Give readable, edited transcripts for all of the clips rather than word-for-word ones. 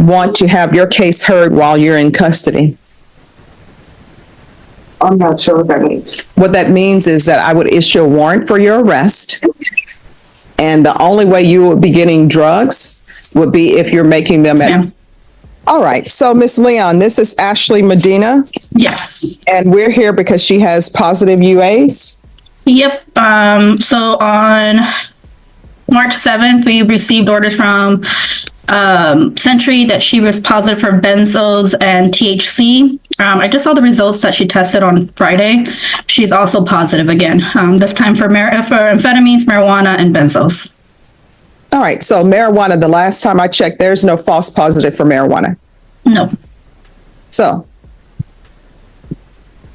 want to have your case heard while you're in custody? I'm not sure what that means. What that means is that I would issue a warrant for your arrest, and the only way you would be getting drugs would be if you're making them at... All right, so Miss Leon, this is Ashley Medina. Yes. And we're here because she has positive UAs. Yep. So on March 7th, we received orders from Century that she was positive for benzos and THC. I just saw the results that she tested on Friday. She's also positive again, this time for amphetamines, marijuana, and benzos. All right, so marijuana, the last time I checked, there's no false positive for marijuana. No. So.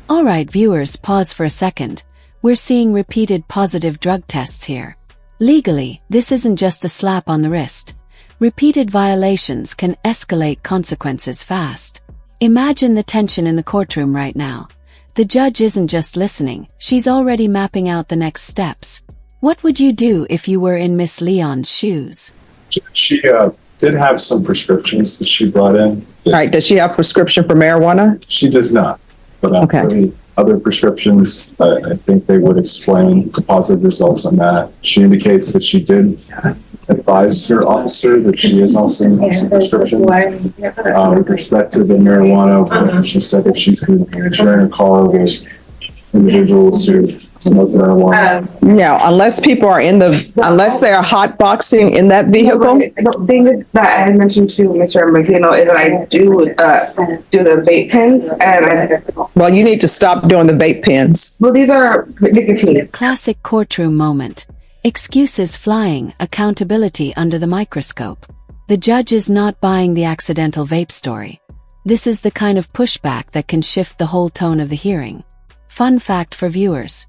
All right, viewers, pause for a second. We're seeing repeated positive drug tests here. Legally, this isn't just a slap on the wrist. Repeated violations can escalate consequences fast. Imagine the tension in the courtroom right now. The judge isn't just listening, she's already mapping out the next steps. What would you do if you were in Miss Leon's shoes? She did have some prescriptions that she brought in. All right, does she have prescription for marijuana? She does not. But Okay. for the other prescriptions, I think they would explain the positive results on that. She indicates that she did advise her officer that she is also on some prescriptions. With respect to the marijuana, she said that she's been sharing a car with individuals who smoke marijuana. No, unless people are unless they are hot boxing in that vehicle. The thing that I had mentioned to Mr. Medina is that I do the vape pens, and Well, you need to stop doing the vape pens. well, these are nicotine. Classic courtroom moment. Excuses flying, accountability under the microscope. The judge is not buying the accidental vape story. This is the kind of pushback that can shift the whole tone of the hearing. Fun fact for viewers.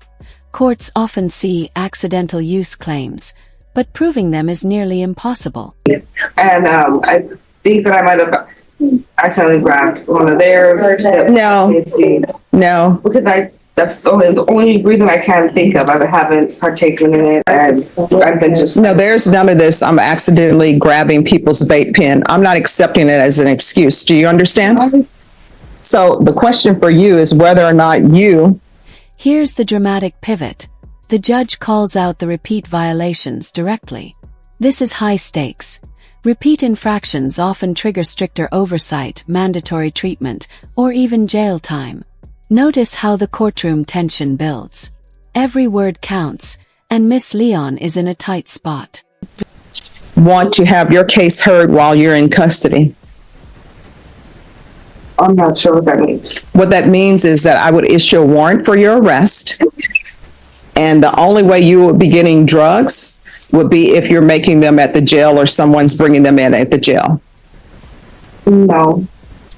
Courts often see accidental use claims, but proving them is nearly impossible. And I think that I might have accidentally grabbed one of theirs. No. No. Because that's the only reason I can think of. I haven't partaken in it, and I've been just... No, there's none of this. I'm accidentally grabbing people's vape pen. I'm not accepting it as an excuse. Do you understand? So the question for you is whether or not you... Here's the dramatic pivot. The judge calls out the repeat violations directly. This is high stakes. Repeat infractions often trigger stricter oversight, mandatory treatment, or even jail time. Notice how the courtroom tension builds. Every word counts, and Miss Leon is in a tight spot. Want to have your case heard while you're in custody? I'm not sure what that means. What that means is that I would issue a warrant for your arrest, and the only way you would be getting drugs would be if you're making them at the jail or someone's bringing them in at the jail. No.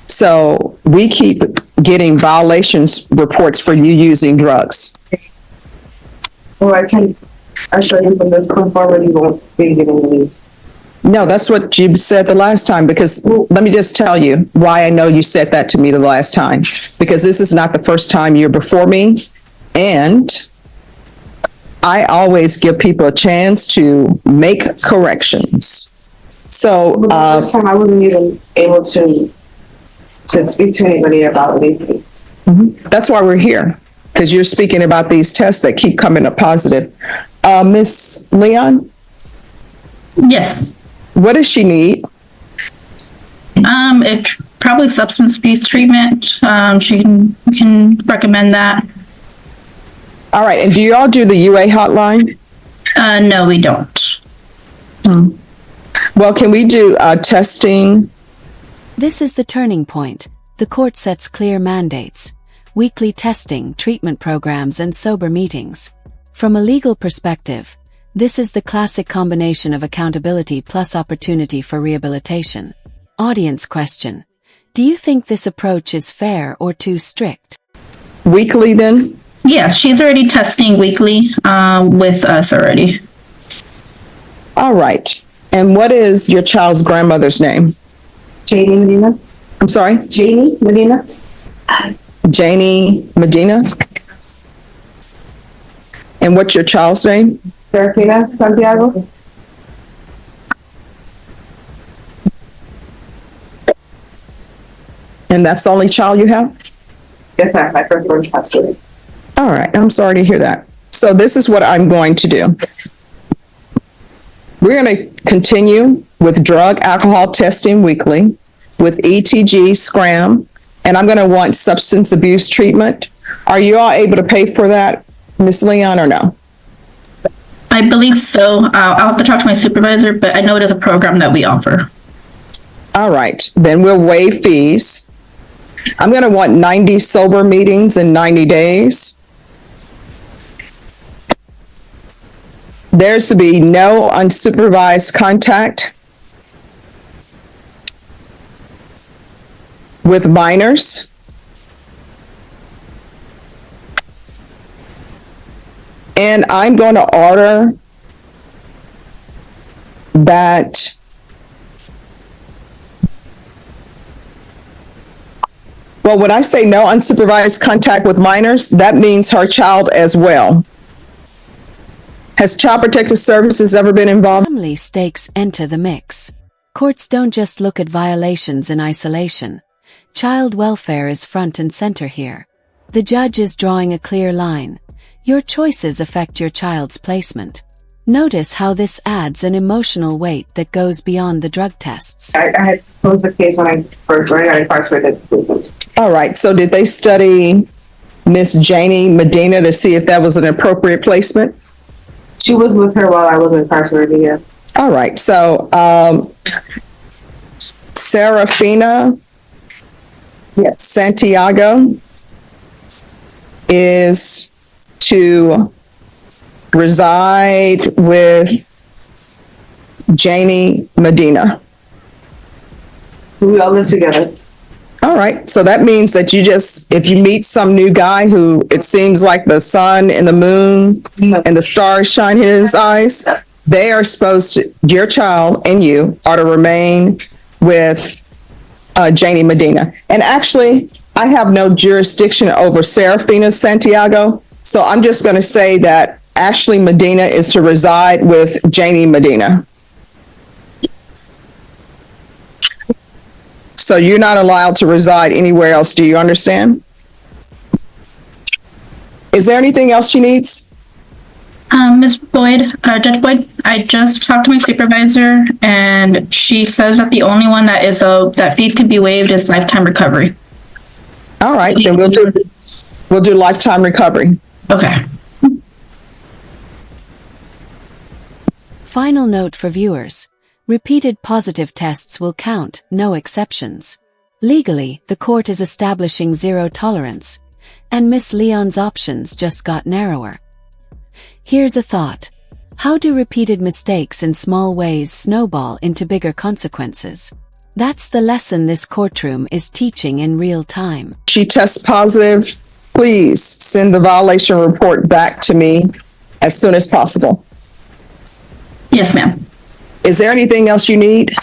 So we keep getting violations reports for you using drugs. Well, I can assure you from this point forward, you won't be getting these. No, that's what you said the last time, because let me just tell you why I know you said that to me the last time, because this is not the first time you're before me, and I always give people a chance to make corrections. So Last time I wasn't even able to speak to anybody about anything. that's why we're here, because you're speaking about these tests that keep coming up positive. Miss Leon, Yes. what does she need? It's probably substance abuse treatment. She can recommend that. All right, and do you all do the UA hotline? No, we don't. Well, can we do testing? This is the turning point. The court sets clear mandates. Weekly testing, treatment programs, and sober meetings. From a legal perspective, this is the classic combination of accountability plus opportunity for rehabilitation. Audience question. Do you think this approach is fair or too strict? Weekly then? Yeah, she's already testing weekly with us already. All right. And what is your child's grandmother's name? Janie Medina? I'm sorry? Janie Medina? Janie Medina? And what's your child's name? Serafina Santiago? And that's the only child you have? Yes, ma'am. My first born passed away. All right, I'm sorry to hear that. So this is what I'm going to do. We're going to continue with drug alcohol testing weekly, with ETG, scram, and I'm going to want substance abuse treatment. Are you all able to pay for that, Ms. Leon, or no? I believe so. I'll have to talk to my supervisor, but I know it is a program that we offer. All right, then we'll waive fees. I'm going to want 90 sober meetings in 90 days. There's to be no unsupervised contact with minors. And I'm going to order that well, when I say no unsupervised contact with minors, that means her child as well. Has Child Protective Services ever been involved? Family stakes enter the mix. Courts don't just look at violations in isolation. Child welfare is front and center here. The judge is drawing a clear line. Your choices affect your child's placement. Notice how this adds an emotional weight that goes beyond the drug tests. I had closed the case when I first joined. I incarcerated. All right, so did they study Miss Janie Medina to see if that was an appropriate placement? She was with her while I was incarcerated, yeah. All right, so Serafina Santiago is to reside with Janie Medina. We all live together. All right, so that means that you just, if you meet some new guy who it seems like the sun and the moon and the stars shine in his eyes, they are supposed to, your child and you are to remain with Janie Medina. And actually, I have no jurisdiction over Serafina Santiago, so I'm just going to say that Ashley Medina is to reside with Janie Medina. So you're not allowed to reside anywhere else. Do you understand? Is there anything else she needs? Ms. Boyd, Judge Boyd, I just talked to my supervisor and she says that the only one that is that fees can be waived is lifetime recovery. All right, then we'll do lifetime recovery. Okay. Final note for viewers. Repeated positive tests will count, no exceptions. Legally, the court is establishing zero tolerance, and Miss Leon's options just got narrower. Here's a thought. How do repeated mistakes in small ways snowball into bigger consequences? That's the lesson this courtroom is teaching in real time. She tests positive. Please send the violation report back to me as soon as possible. Yes, ma'am. Is there anything else you need?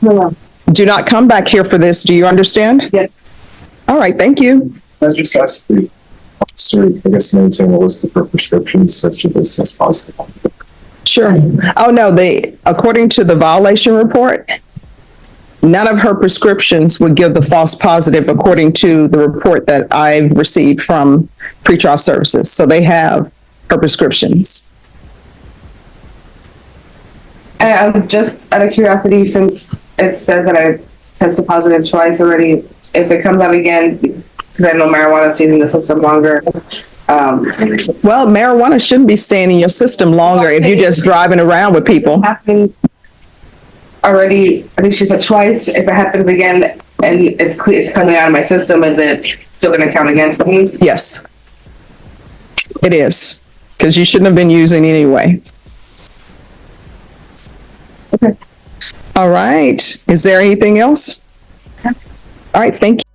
No. Do not come back here for this. Do you understand? Yes. All right, thank you. I just asked the officer, I guess, maintain a list of her prescriptions such as this test positive. Sure. Oh, no, according to the violation report, none of her prescriptions would give the false positive according to the report that I've received from pretrial services. So they have her prescriptions. And just out of curiosity, since it says that I tested positive twice already, if it comes out again, because I know marijuana stays in the system longer. Well, marijuana shouldn't be staying in your system longer if you're just driving around with people. Happened already, I think she said twice. If it happens again and it's coming out of my system, is it still going to count against me? Yes, it is, because you shouldn't have been using anyway. Okay. All right. Is there anything else? All right. Thank you.